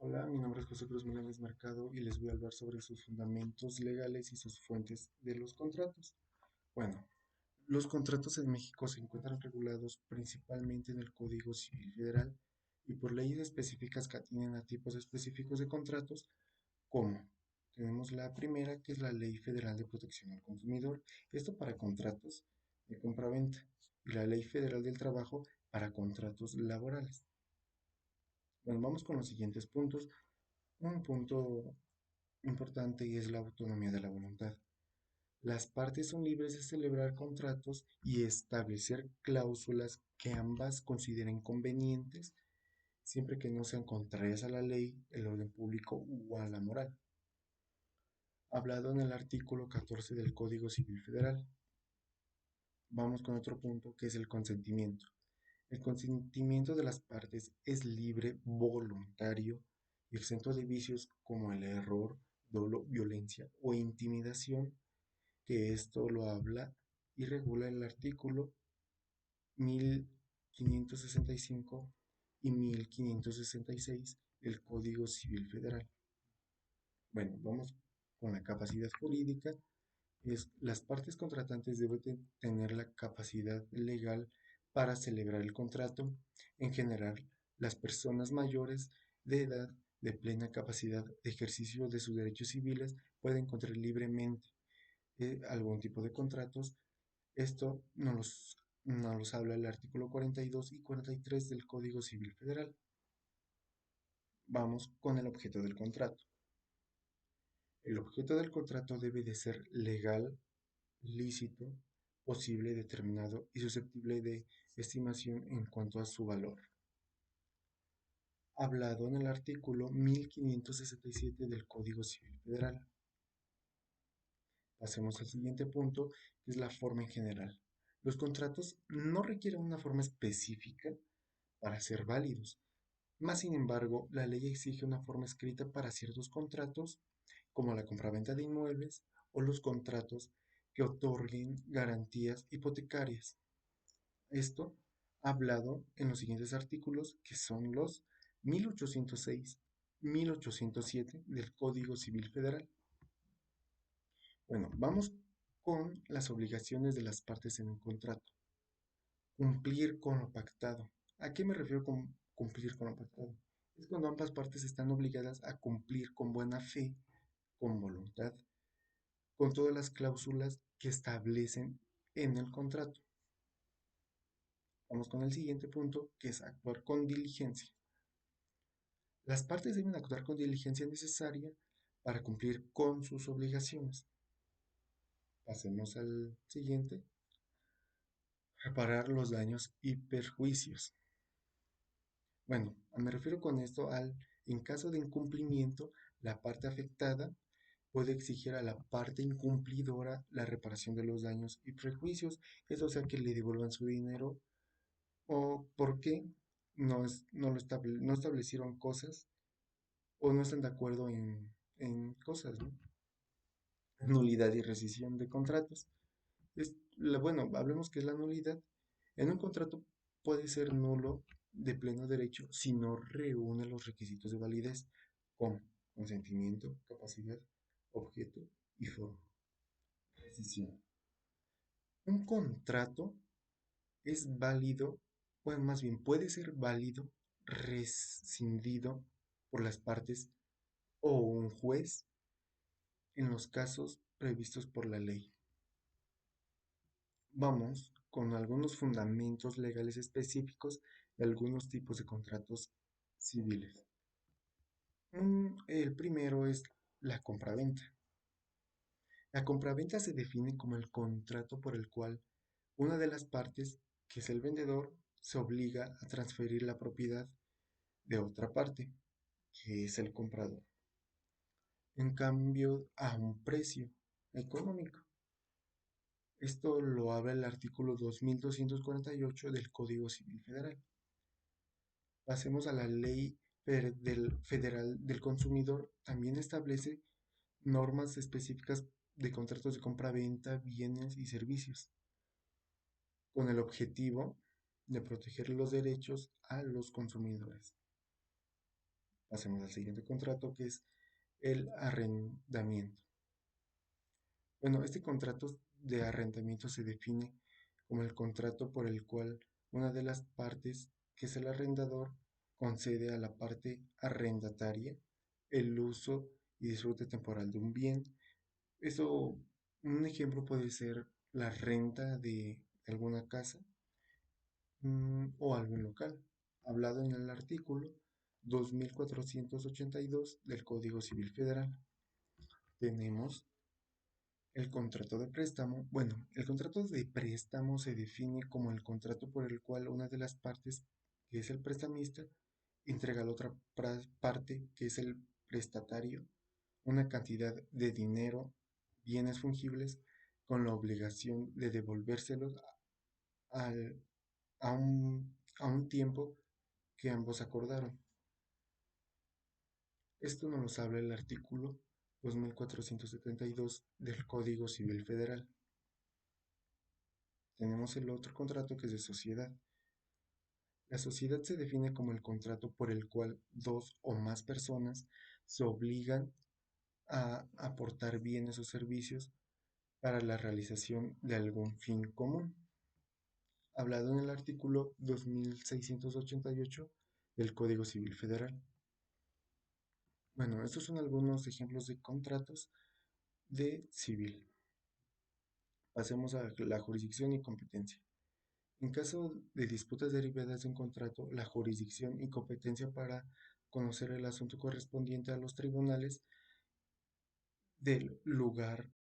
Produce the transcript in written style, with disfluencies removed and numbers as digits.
Hola, mi nombre es José Cruz Milanes Mercado y les voy a hablar sobre sus fundamentos legales y sus fuentes de los contratos. Bueno, los contratos en México se encuentran regulados principalmente en el Código Civil Federal y por leyes específicas que atienden a tipos específicos de contratos, como tenemos la primera, que es la Ley Federal de Protección al Consumidor, esto para contratos de compraventa, y la Ley Federal del Trabajo para contratos laborales. Bueno, vamos con los siguientes puntos. Un punto importante es la autonomía de la voluntad. Las partes son libres de celebrar contratos y establecer cláusulas que ambas consideren convenientes, siempre que no sean contrarias a la ley, el orden público o a la moral. Hablado en el artículo 14 del Código Civil Federal. Vamos con otro punto que es el consentimiento. El consentimiento de las partes es libre, voluntario y exento de vicios como el error, dolo, violencia o intimidación, que esto lo habla y regula el artículo 1565 y 1566 del Código Civil Federal. Bueno, vamos con la capacidad jurídica. Las partes contratantes deben tener la capacidad legal para celebrar el contrato. En general, las personas mayores de edad de plena capacidad de ejercicio de sus derechos civiles pueden contraer libremente algún tipo de contratos. Esto nos los habla el artículo 42 y 43 del Código Civil Federal. Vamos con el objeto del contrato. El objeto del contrato debe de ser legal, lícito, posible, determinado y susceptible de estimación en cuanto a su valor. Hablado en el artículo 1567 del Código Civil Federal. Pasemos al siguiente punto, que es la forma en general. Los contratos no requieren una forma específica para ser válidos. Más sin embargo, la ley exige una forma escrita para ciertos contratos, como la compraventa de inmuebles o los contratos que otorguen garantías hipotecarias. Esto hablado en los siguientes artículos, que son los 1806, 1807 del Código Civil Federal. Bueno, vamos con las obligaciones de las partes en un contrato. Cumplir con lo pactado. ¿A qué me refiero con cumplir con lo pactado? Es cuando ambas partes están obligadas a cumplir con buena fe, con voluntad, con todas las cláusulas que establecen en el contrato. Vamos con el siguiente punto, que es actuar con diligencia. Las partes deben actuar con diligencia necesaria para cumplir con sus obligaciones. Pasemos al siguiente. Reparar los daños y perjuicios. Bueno, me refiero con esto en caso de incumplimiento, la parte afectada puede exigir a la parte incumplidora la reparación de los daños y prejuicios, eso sea que le devuelvan su dinero o porque no establecieron cosas o no están de acuerdo en cosas, ¿no? Nulidad y rescisión de contratos. Bueno, hablemos que es la nulidad. En un contrato puede ser nulo de pleno derecho si no reúne los requisitos de validez como consentimiento, capacidad, objeto y forma. Rescisión. Un contrato es válido, bueno, más bien puede ser válido, rescindido por las partes o un juez en los casos previstos por la ley. Vamos con algunos fundamentos legales específicos de algunos tipos de contratos civiles. El primero es la compraventa. La compraventa se define como el contrato por el cual una de las partes, que es el vendedor, se obliga a transferir la propiedad de otra parte, que es el comprador, en cambio a un precio económico. Esto lo habla el artículo 2248 del Código Civil Federal. Pasemos a la Ley Federal del Consumidor. También establece normas específicas de contratos de compra-venta, bienes y servicios, con el objetivo de proteger los derechos a los consumidores. Pasemos al siguiente contrato, que es el arrendamiento. Bueno, este contrato de arrendamiento se define como el contrato por el cual una de las partes, que es el arrendador, concede a la parte arrendataria el uso y disfrute temporal de un bien. Eso, un ejemplo puede ser la renta de alguna casa, o algún local, hablado en el artículo 2482 del Código Civil Federal. Tenemos el contrato de préstamo. Bueno, el contrato de préstamo se define como el contrato por el cual una de las partes, que es el prestamista, entrega a la otra parte, que es el prestatario, una cantidad de dinero, bienes fungibles, con la obligación de devolvérselos al, a un tiempo que ambos acordaron. Esto nos lo habla el artículo 2472 del Código Civil Federal. Tenemos el otro contrato que es de sociedad. La sociedad se define como el contrato por el cual dos o más personas se obligan a aportar bienes o servicios para la realización de algún fin común, hablado en el artículo 2688 del Código Civil Federal. Bueno, estos son algunos ejemplos de contratos de civil. Pasemos a la jurisdicción y competencia. En caso de disputas derivadas de un contrato, la jurisdicción y competencia para conocer el asunto correspondiente a los tribunales del lugar